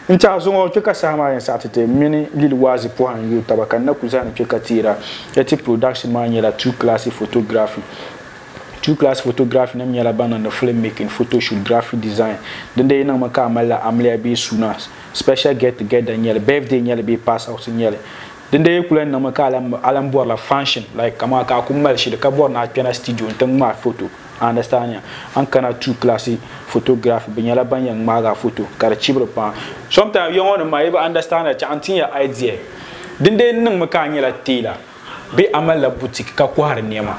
ncha zo ngo ka sama yan satete mini Lilwazi po han yu tabakan na kuzana ka tira. Yati production ma nyela 2 classic photography. 2 class photography na miala bana na filmmaking, photo shoot, graphic design. Then they na maka amala amle be sunas. Special get together nyele birthday nyele be pass out nyele. Then they kula na maka alam bor la function like kama ka kumal shi ka bor na piano studio ntang ma photo. Understand ya? An kana 2 class photography be nyala ban yang maga photo kar chibro pa. Sometimes you want to ma eba understand that antin ya idea. Then they nang maka nyela tela. Be amala boutique ka kwar niema.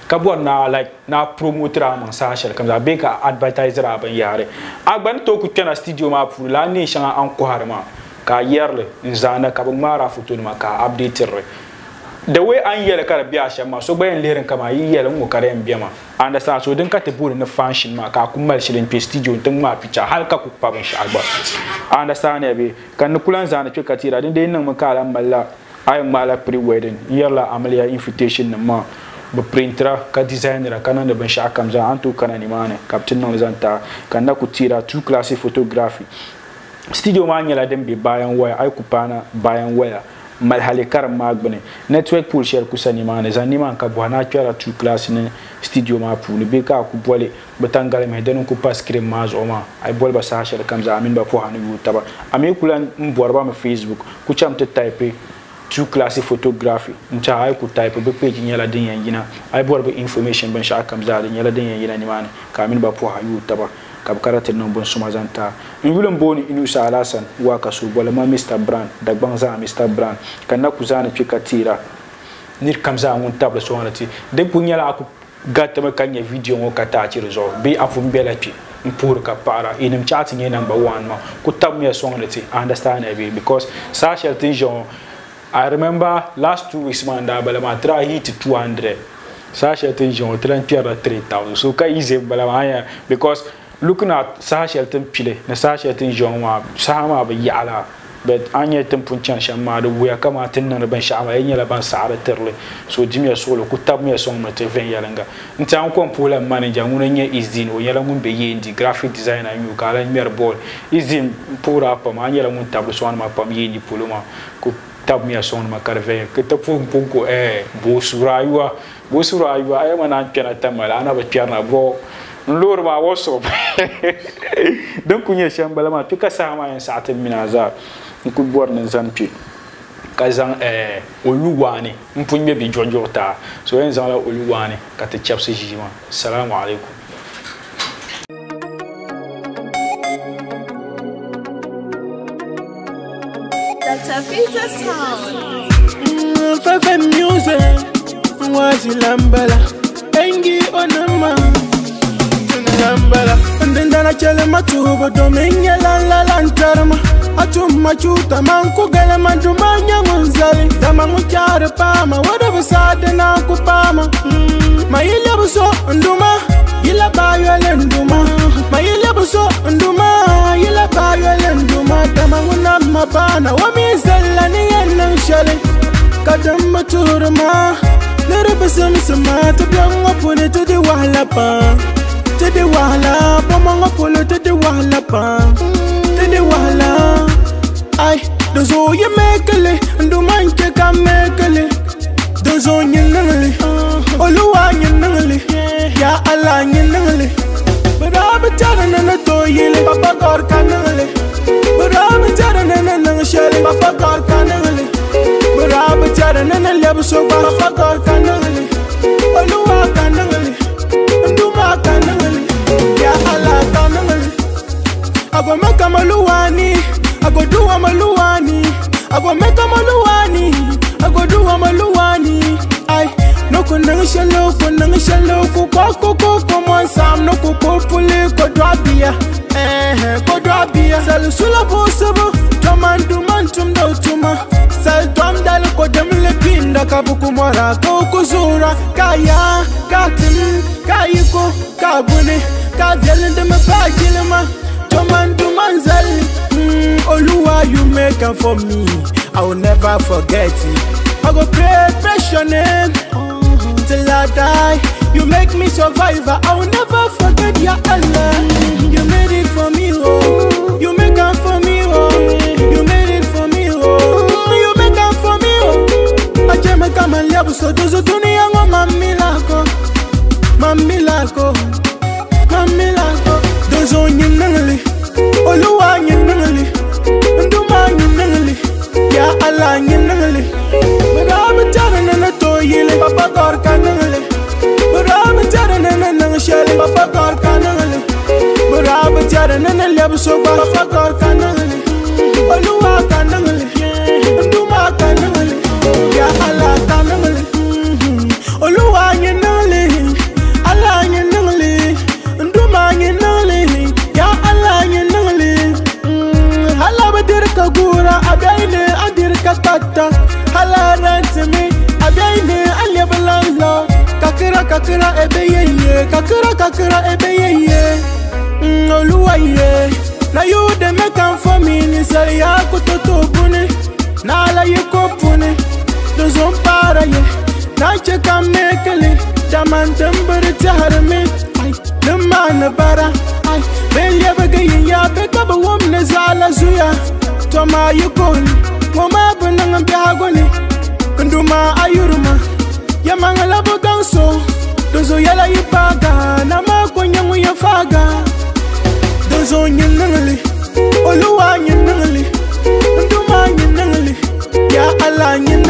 Kabor na like na promoter man sashel kamza be ka advertiser aban yare agban to ku tena studio ma pour la ni shanga an ko harma ka yerle nzana ka mara photo ma ka update re the way an yele kara biya shama so bayan lerin kama yi yele mu kare en biya ma understand so din ka te buri na function ma ka kumal shirin pe studio din ma picture har ka ku pa ban shi agba understand ya be kan kulan zana ke katira din nan ma kala malla ay mala pre wedding yalla amaliya invitation ma ba printer ka designer kana da ban sha kamza antu kana ni mane captain nan zanta kana ku tira 2 class photography studio ma nyala dem be bayan waya ay ku pana bayan waya mal halikar magbane network pool share ku sani mane zani man ka bwana kyara 2 class ne studio ma pool be ka ku bole batangale me den ku pass crème ma zoma ay bol ba sa share kamza amin ba po hanu yutaba ame kulan mborba ma Facebook ku chamte type 2 class photography ncha ay ku type be page nyala din yangina ay bor be information ban sha kamza din nyala din yangina ni mane kamin ba po hayu taba kab karate non bon suma zanta ngulum boni inu sa alasan wa kasu bola ma Mr Brand dag banza Mr Brand kana kuzana pikatira nir kamza ngun table so wanati de ku nyala aku gatta ma kanya video ngo kata ci rezo be afu mbela pi pour ka para inim chat ni number 1 ma ku tab me so wanati understand e because sa sheltin jon I remember last 2 weeks man da bala ma try hit 200 sa sheltin jon 30,000 so ka easy bala ma because looking at sa sheltin pile na sa sheltin jon wa sa ma ba yala but anya tempun chan shama do ya kama tinnan ban shama yin yala ban sa'ara terle so jimiya solo ku tab me so ma te ven yalanga ntan ko pula manager mun nye izin o yala mun be yendi graphic designer yu kala mer bol izin pura pa ma yala mun tab so ma pam yendi puluma ku tab me so ma karve ke ta pun ko bo suraywa ay mana pena tamala ana ba pierna bo nlor ma woso donc kunya shambala ma tuka sama yan sa'atin minaza ku borne zanpi kazan oluwani mpunye bi jonjota so yan zala oluwani kata chapse jima assalamu alaikum Dr. Fiza sound Fefe music wazi lambala engi onama lambala ndendana chele matubo domenye la lantarma atumma chuta manku gele mandumanya munzali dama muchare pama wada busade na kupama mayile buso nduma yila bayo lenduma ma yila buso nduma yila bayo lenduma tamanguna mabana wa mizalla ni yannan shale kadam maturma nerabasam sama tabyanga pune to de wala pa to de wala pomanga polo to de wala pa to de wala ay dozo ye mekele nduma nke ka mekele dozo nyenale oluwa nyenale ya Allah nyenale beraba tarana na toyele papa gor kanale beraba tarana na shele papa gor kanale beraba tarana na lebso papa gor kanale oluwa kanale nduma kanale ya Allah kanale ago meka maluwani ago duwa maluwani ago meka maluwani ago duwa maluwani ay no kunang shalo ku ko mon sam no ku puli ko drabia ko drabia sal sula bosabo tamandu mantum do tuma sal dom dal ko demle pinda kabuku mora ko kuzura kaya katim kayiko kabune ka delende me bajilma tamandu manzal Oluwa you make am for me I will never forget it I go pray your name till I die. You make me survivor. I will never forget ya Allah. You made it for me, oh. You make it for me, oh. You made it for me, oh. You make it for me, oh. I came come and live so dozo dunia ngo mami lako, mami lako. Dozo nyenali, Oluwa nyenali, nduma nyenali, ya Allah nyenali. Papa gor kanale beraba tarana na shale papa gor kanale beraba tarana na lebso papa gor kanale oluwa kanale nduma kanale ya Allah kanale oluwa nyenale Allah nyenale nduma nyenale ya Allah nyenale hala badirka gura abaine adirka tata hala rantme abaine alyabalala kakira ebeyeye kakira ebeyeye oluwaye na you de make am for me ni sari ya kutotobune na la yekopune dozon para ye na cheka mekele damandembere taharme ay demana bara ay belya bagayin ya beka ba womne zala zuya toma yukoni moma bunanga biagoni nduma ayuruma ya mangala boganso dozo yala yipaga na makonyangu ya faga dozo nyenali oluwa nyenali nduma nyenali ya Allah nyenali